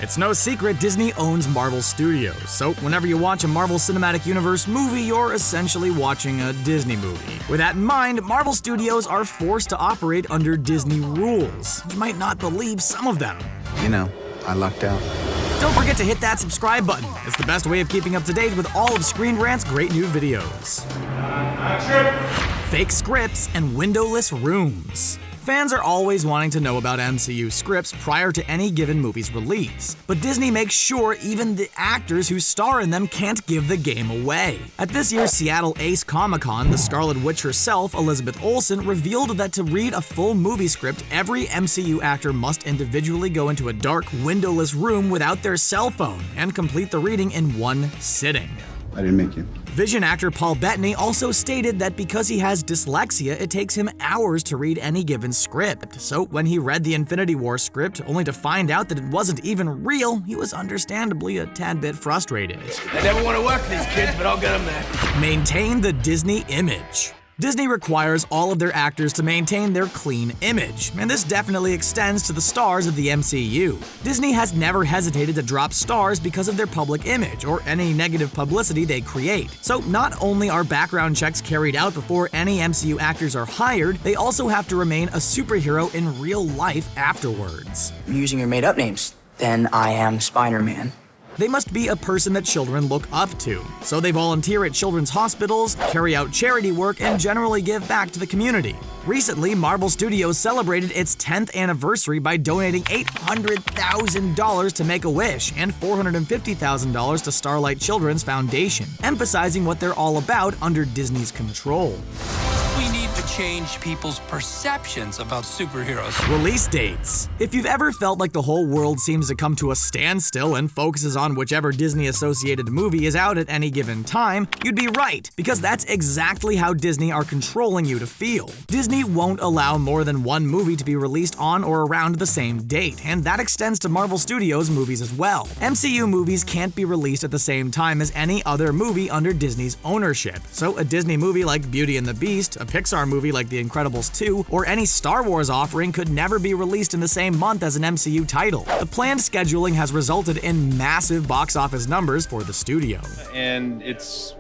It's no secret Disney owns Marvel Studios, so whenever you watch a Marvel Cinematic Universe movie, you're essentially watching a Disney movie. With that in mind, Marvel Studios are forced to operate under Disney rules. You might not believe some of them. You know, I lucked out. Don't forget to hit that subscribe button. It's the best way of keeping up to date with all of Screen Rant's great new videos. Fake scripts and windowless rooms. Fans are always wanting to know about MCU scripts prior to any given movie's release, but Disney makes sure even the actors who star in them can't give the game away. At this year's Seattle Ace Comic-Con, the Scarlet Witch herself, Elizabeth Olsen, revealed that to read a full movie script, every MCU actor must individually go into a dark, windowless room without their cell phone and complete the reading in one sitting. I didn't make you. Vision actor Paul Bettany also stated that because he has dyslexia, it takes him hours to read any given script. So when he read the Infinity War script, only to find out that it wasn't even real, he was understandably a tad bit frustrated. I never want to work with these kids, but I'll get them there. Maintain the Disney image. Disney requires all of their actors to maintain their clean image, and this definitely extends to the stars of the MCU. Disney has never hesitated to drop stars because of their public image or any negative publicity they create. So not only are background checks carried out before any MCU actors are hired, they also have to remain a superhero in real life afterwards. I'm using your made-up names. Then I am Spider-Man. They must be a person that children look up to, so they volunteer at children's hospitals, carry out charity work, and generally give back to the community. Recently, Marvel Studios celebrated its 10th anniversary by donating $800,000 to Make-A-Wish and $450,000 to Starlight Children's Foundation, emphasizing what they're all about under Disney's control. We need to change people's perceptions about superheroes. Release dates. If you've ever felt like the whole world seems to come to a standstill and focuses on whichever Disney-associated movie is out at any given time, you'd be right, because that's exactly how Disney are controlling you to feel. Disney won't allow more than one movie to be released on or around the same date, and that extends to Marvel Studios movies as well. MCU movies can't be released at the same time as any other movie under Disney's ownership, so a Disney movie like Beauty and the Beast, a Pixar movie like The Incredibles 2, or any Star Wars offering could never be released in the same month as an MCU title. The planned scheduling has resulted in massive box office numbers for the studio. And it's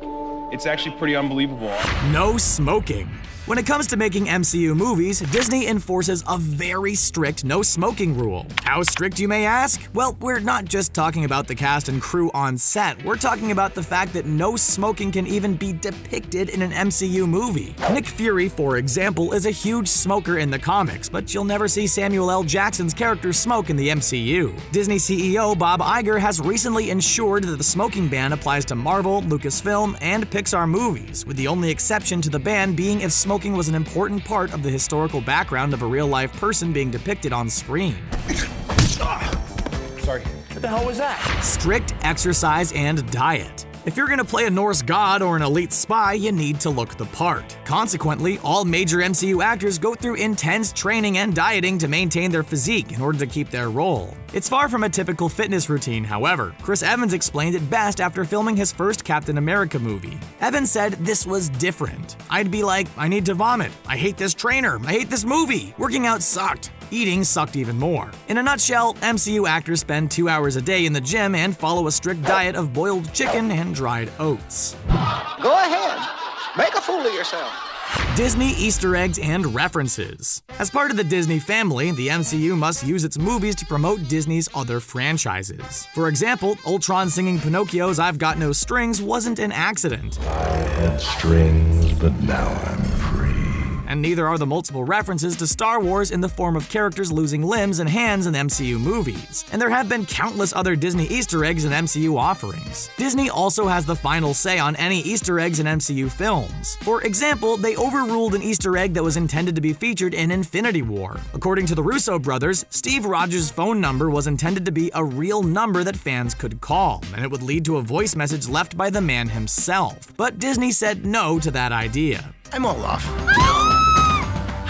actually pretty unbelievable. No smoking. When it comes to making MCU movies, Disney enforces a very strict no smoking rule. How strict, you may ask? Well, we're not just talking about the cast and crew on set, we're talking about the fact that no smoking can even be depicted in an MCU movie. Nick Fury, for example, is a huge smoker in the comics, but you'll never see Samuel L. Jackson's character smoke in the MCU. Disney CEO Bob Iger has recently ensured that the smoking ban applies to Marvel, Lucasfilm, and Pixar movies, with the only exception to the ban being if smoking was an important part of the historical background of a real-life person being depicted on screen. Sorry. What the hell was that? Strict exercise and diet. If you're gonna play a Norse god or an elite spy, you need to look the part. Consequently, all major MCU actors go through intense training and dieting to maintain their physique in order to keep their role. It's far from a typical fitness routine, however. Chris Evans explained it best after filming his first Captain America movie. Evans said this was different. I'd be like, I need to vomit. I hate this trainer. I hate this movie. Working out sucked. Eating sucked even more. In a nutshell, MCU actors spend 2 hours a day in the gym and follow a strict diet of boiled chicken and dried oats. Go ahead. Make a fool of yourself. Disney Easter eggs and references. As part of the Disney family, the MCU must use its movies to promote Disney's other franchises. For example, Ultron singing Pinocchio's I've Got No Strings wasn't an accident. I had strings, but now I'm free. And neither are the multiple references to Star Wars in the form of characters losing limbs and hands in MCU movies. And there have been countless other Disney Easter eggs in MCU offerings. Disney also has the final say on any Easter eggs in MCU films. For example, they overruled an Easter egg that was intended to be featured in Infinity War. According to the Russo brothers, Steve Rogers' phone number was intended to be a real number that fans could call, and it would lead to a voice message left by the man himself. But Disney said no to that idea. I'm Olaf.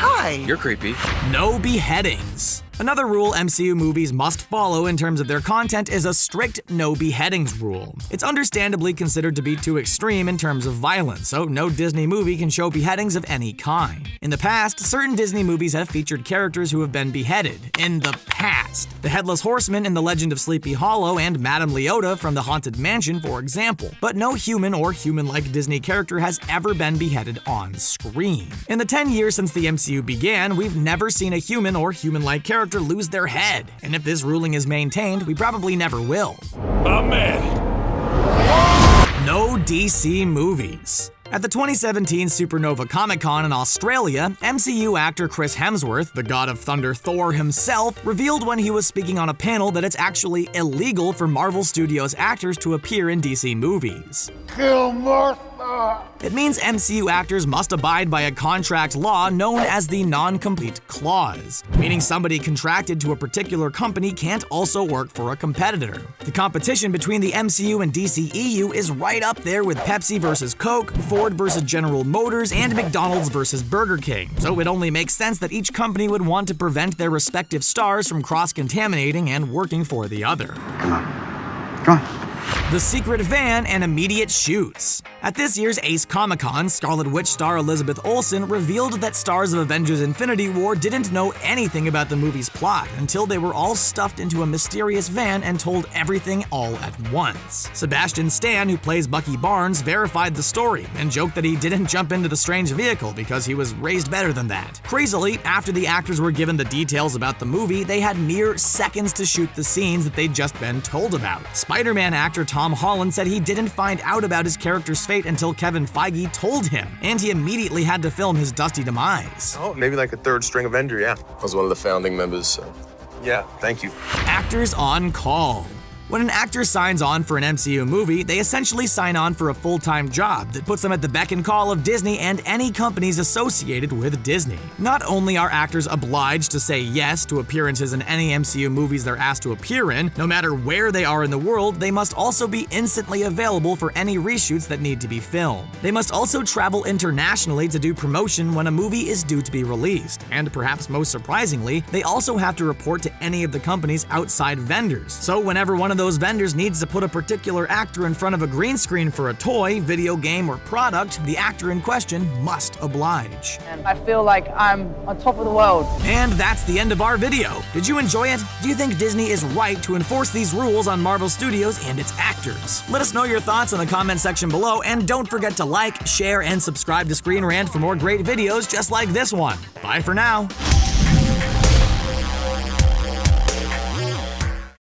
Hi. You're creepy. No beheadings. Another rule MCU movies must follow in terms of their content is a strict no beheadings rule. It's understandably considered to be too extreme in terms of violence, so no Disney movie can show beheadings of any kind. In the past, certain Disney movies have featured characters who have been beheaded. In the past. The Headless Horseman in The Legend of Sleepy Hollow and Madame Leota from The Haunted Mansion, for example. But no human or human-like Disney character has ever been beheaded on screen. In the 10 years since the MCU began, we've never seen a human or human-like character lose their head. And if this ruling is maintained, we probably never will. No DC movies. At the 2017 Supernova Comic-Con in Australia, MCU actor Chris Hemsworth, the God of Thunder Thor himself, revealed when he was speaking on a panel that it's actually illegal for Marvel Studios actors to appear in DC movies. Kill Martha! It means MCU actors must abide by a contract law known as the non-compete clause, meaning somebody contracted to a particular company can't also work for a competitor. The competition between the MCU and DCEU is right up there with Pepsi versus Coke, Ford versus General Motors, and McDonald's versus Burger King, so it only makes sense that each company would want to prevent their respective stars from cross-contaminating and working for the other. Come on. Come on. The secret van and immediate shoots. At this year's Ace Comic-Con, Scarlet Witch star Elizabeth Olsen revealed that stars of Avengers Infinity War didn't know anything about the movie's plot until they were all stuffed into a mysterious van and told everything all at once. Sebastian Stan, who plays Bucky Barnes, verified the story and joked that he didn't jump into the strange vehicle because he was raised better than that. Crazily, after the actors were given the details about the movie, they had mere seconds to shoot the scenes that they'd just been told about. Spider-Man actor Tom Holland said he didn't find out about his character's fate until Kevin Feige told him, and he immediately had to film his dusty demise. Oh, maybe like a third string Avenger, yeah. I was one of the founding members, so yeah, thank you. Actors on call. When an actor signs on for an MCU movie, they essentially sign on for a full-time job that puts them at the beck and call of Disney and any companies associated with Disney. Not only are actors obliged to say yes to appearances in any MCU movies they're asked to appear in, no matter where they are in the world, they must also be instantly available for any reshoots that need to be filmed. They must also travel internationally to do promotion when a movie is due to be released. And perhaps most surprisingly, they also have to report to any of the company's outside vendors. So whenever one of those vendors needs to put a particular actor in front of a green screen for a toy, video game, or product, the actor in question must oblige. And I feel like I'm on top of the world. And that's the end of our video. Did you enjoy it? Do you think Disney is right to enforce these rules on Marvel Studios and its actors? Let us know your thoughts in the comment section below, and don't forget to like, share, and subscribe to Screen Rant for more great videos just like this one. Bye for now.